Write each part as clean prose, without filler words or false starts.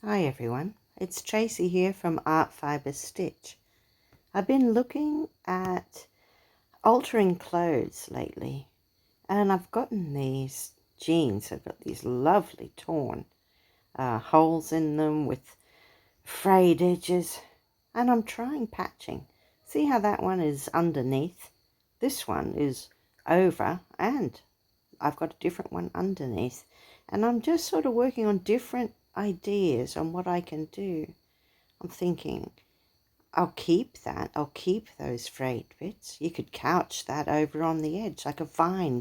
Hi everyone, it's Tracy here from Art Fiber Stitch. I've been looking at altering clothes lately and I've gotten these jeans. I've got these lovely torn holes in them with frayed edges, and I'm trying patching. See how that one is underneath? This one is over and I've got a different one underneath, and I'm just sort of working on different ideas on what I can do. I'm thinking I'll keep that. I'll keep those frayed bits. You could couch that over on the edge like a vine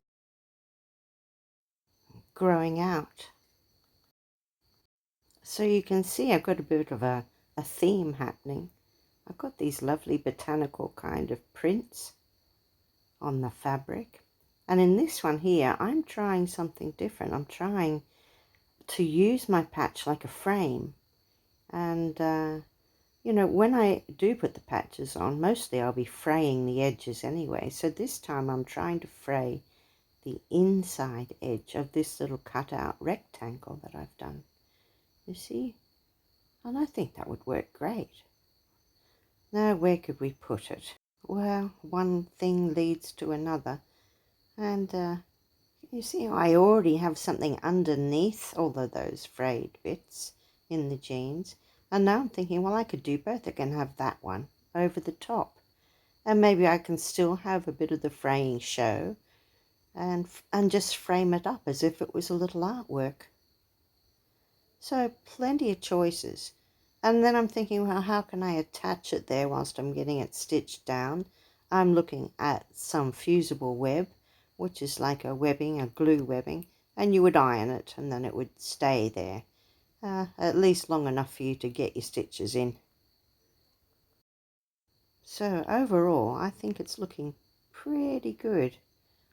growing out. So you can see I've got a bit of a theme happening. I've got these lovely botanical kind of prints on the fabric. And in this one here, I'm trying something different. I'm trying to use my patch like a frame. And, you know, when I do put the patches on, mostly I'll be fraying the edges anyway. So this time I'm trying to fray the inside edge of this little cutout rectangle that I've done. You see? And I think that would work great. Now, where could we put it? Well, one thing leads to another. And you see, I already have something underneath all of those frayed bits in the jeans. And now I'm thinking, well, I could do both. I can have that one over the top. And maybe I can still have a bit of the fraying show and just frame it up as if it was a little artwork. So plenty of choices. And then I'm thinking, well, how can I attach it there whilst I'm getting it stitched down? I'm looking at some fusible web, which is like a webbing, a glue webbing, and you would iron it and then it would stay there, at least long enough for you to get your stitches in. So overall, I think it's looking pretty good.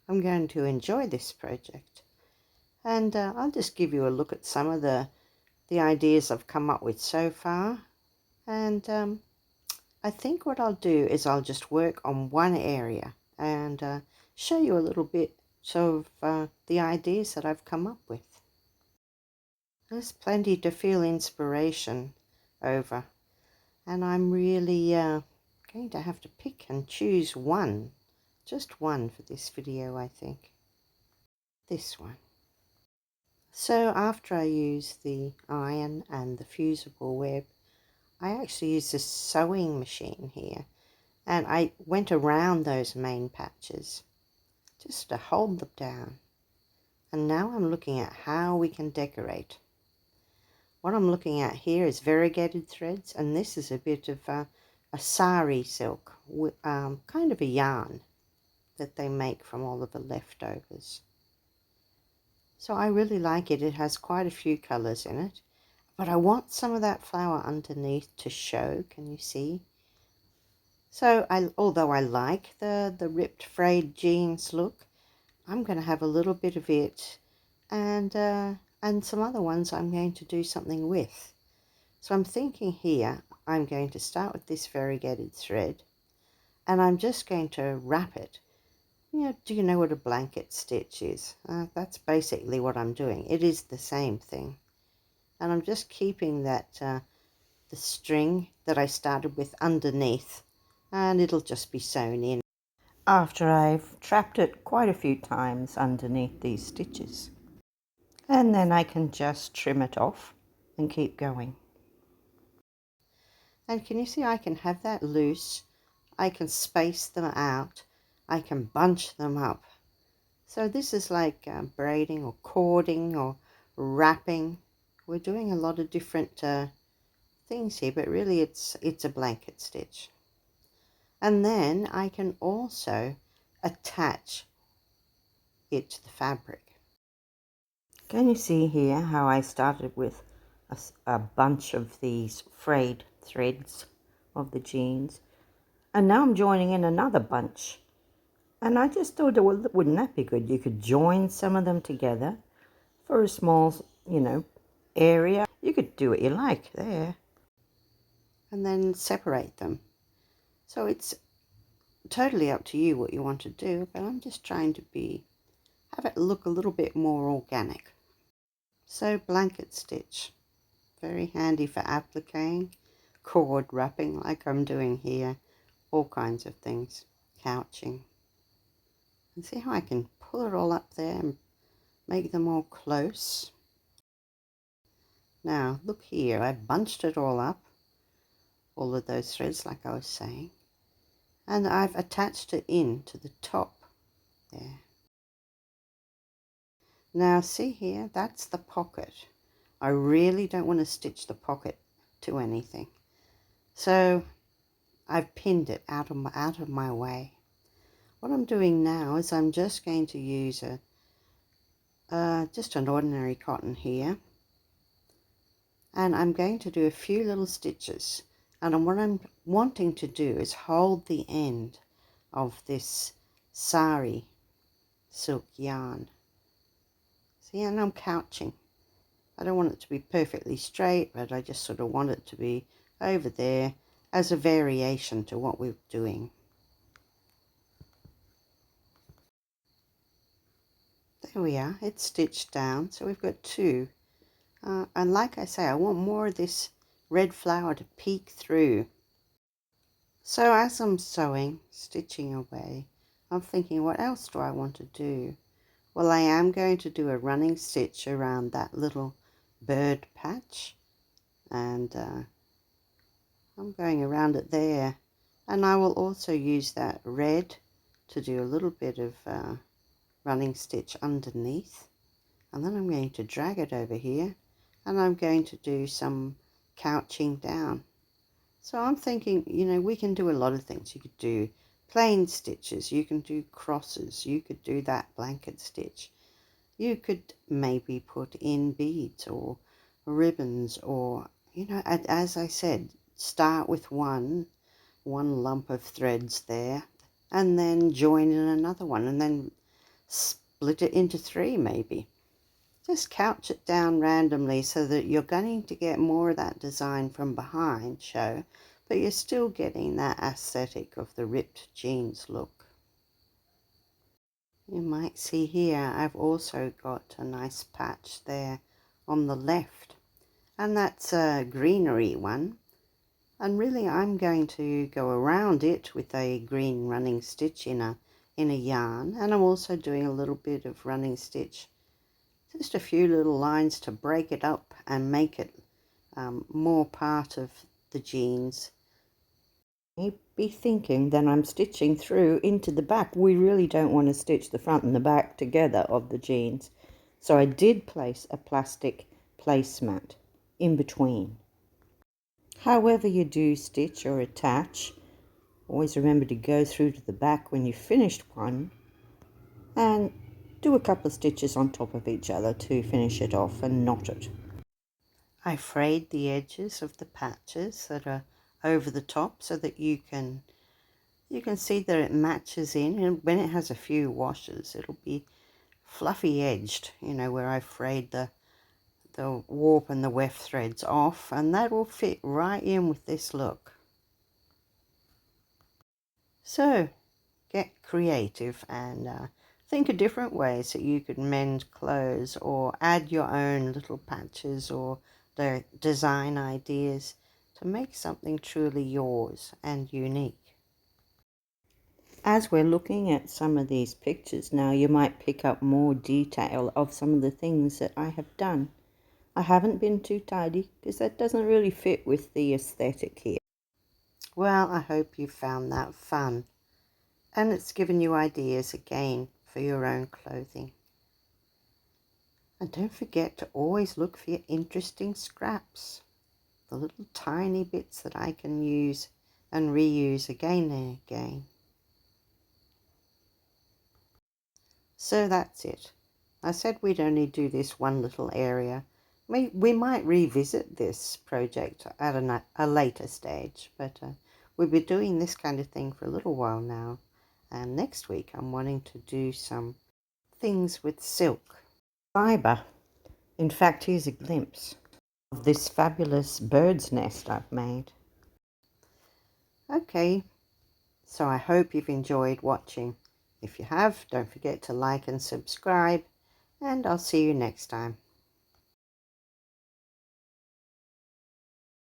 I'm going to enjoy this project. And I'll just give you a look at some of the ideas I've come up with so far. And I think what I'll do is I'll just work on one area and show you a little bit of the ideas that I've come up with. There's plenty to feel inspiration over, and I'm really going to have to pick and choose one, just one for this video, I think. This one. So after I use the iron and the fusible web, I actually used this sewing machine here, and I went around those main patches just to hold them down. And now I'm looking at how we can decorate. What I'm looking at here is variegated threads, and this is a bit of a sari silk, kind of a yarn that they make from all of the leftovers. So I really like it. It has quite a few colours in it, but I want some of that flower underneath to show. Can you see? So although I like the ripped frayed jeans look, I'm going to have a little bit of it, and some other ones I'm going to do something with. So I'm thinking here I'm going to start with this variegated thread, and I'm just going to wrap it. Do you know what a blanket stitch is? That's basically what I'm doing. It is the same thing. And I'm just keeping that the string that I started with underneath, and it'll just be sewn in after I've trapped it quite a few times underneath these stitches. And then I can just trim it off and keep going. And can you see I can have that loose, I can space them out, I can bunch them up. So this is like braiding or cording or wrapping. We're doing a lot of different things here, but really it's a blanket stitch. And then I can also attach it to the fabric. Can you see here how I started with a bunch of these frayed threads of the jeans, and now I'm joining in another bunch, and I just thought, well, wouldn't that be good? You could join some of them together for a small, area. You could do what you like there and then separate them. So it's totally up to you what you want to do, but I'm just trying to have it look a little bit more organic. So blanket stitch Very handy for appliquing, cord wrapping like I'm doing here, all kinds of things, couching. And see how I can pull it all up there and make them all close. Now look here, I bunched it all up, all of those threads like I was saying, and I've attached it in to the top there. Now see here, that's the pocket. I really don't want to stitch the pocket to anything, so I've pinned it out of my way. What I'm doing now is I'm just going to use just an ordinary cotton here, and I'm going to do a few little stitches, and what I'm wanting to do is hold the end of this sari silk yarn. See, and I'm couching. I don't want it to be perfectly straight, but I just sort of want it to be over there as a variation to what we're doing. There we are, it's stitched down, so we've got two. And like I say, I want more of this red flower to peek through. So as I'm sewing, stitching away, I'm thinking, what else do I want to do? Well, I am going to do a running stitch around that little bird patch, and I'm going around it there. And I will also use that red to do a little bit of running stitch underneath. And then I'm going to drag it over here, and I'm going to do some couching down. So I'm thinking, you know, we can do a lot of things. You could do plain stitches, you can do crosses, you could do that blanket stitch. You could maybe put in beads or ribbons, or, you know, as I said, start with one lump of threads there, and then join in another one, and then split it into three maybe. Just couch it down randomly so that you're going to get more of that design from behind show, but you're still getting that aesthetic of the ripped jeans look. You might see here I've also got a nice patch there on the left, and that's a greenery one, and really I'm going to go around it with a green running stitch in a yarn, and I'm also doing a little bit of running stitch, just a few little lines to break it up and make it more part of the jeans. You'd be thinking that I'm stitching through into the back. We really don't want to stitch the front and the back together of the jeans. So I did place a plastic placemat in between. However you do stitch or attach, always remember to go through to the back when you've finished one and do a couple of stitches on top of each other to finish it off and knot it. I frayed the edges of the patches that are over the top so that you can see that it matches in, and when it has a few washes it'll be fluffy edged, you know, where I frayed the warp and the weft threads off, and that will fit right in with this look. So get creative and think of different ways that you could mend clothes or add your own little patches or the design ideas to make something truly yours and unique. As we're looking at some of these pictures now, you might pick up more detail of some of the things that I have done. I haven't been too tidy because that doesn't really fit with the aesthetic here. Well, I hope you found that fun, and it's given you ideas again for your own clothing. And don't forget to always look for your interesting scraps, the little tiny bits that I can use and reuse again and again. So that's it. I said we'd only do this one little area. We might revisit this project at a later stage, but we've been doing this kind of thing for a little while now. And next week I'm wanting to do some things with silk fibre. In fact, here's a glimpse of this fabulous bird's nest I've made. Okay, so I hope you've enjoyed watching. If you have, don't forget to like and subscribe, and I'll see you next time.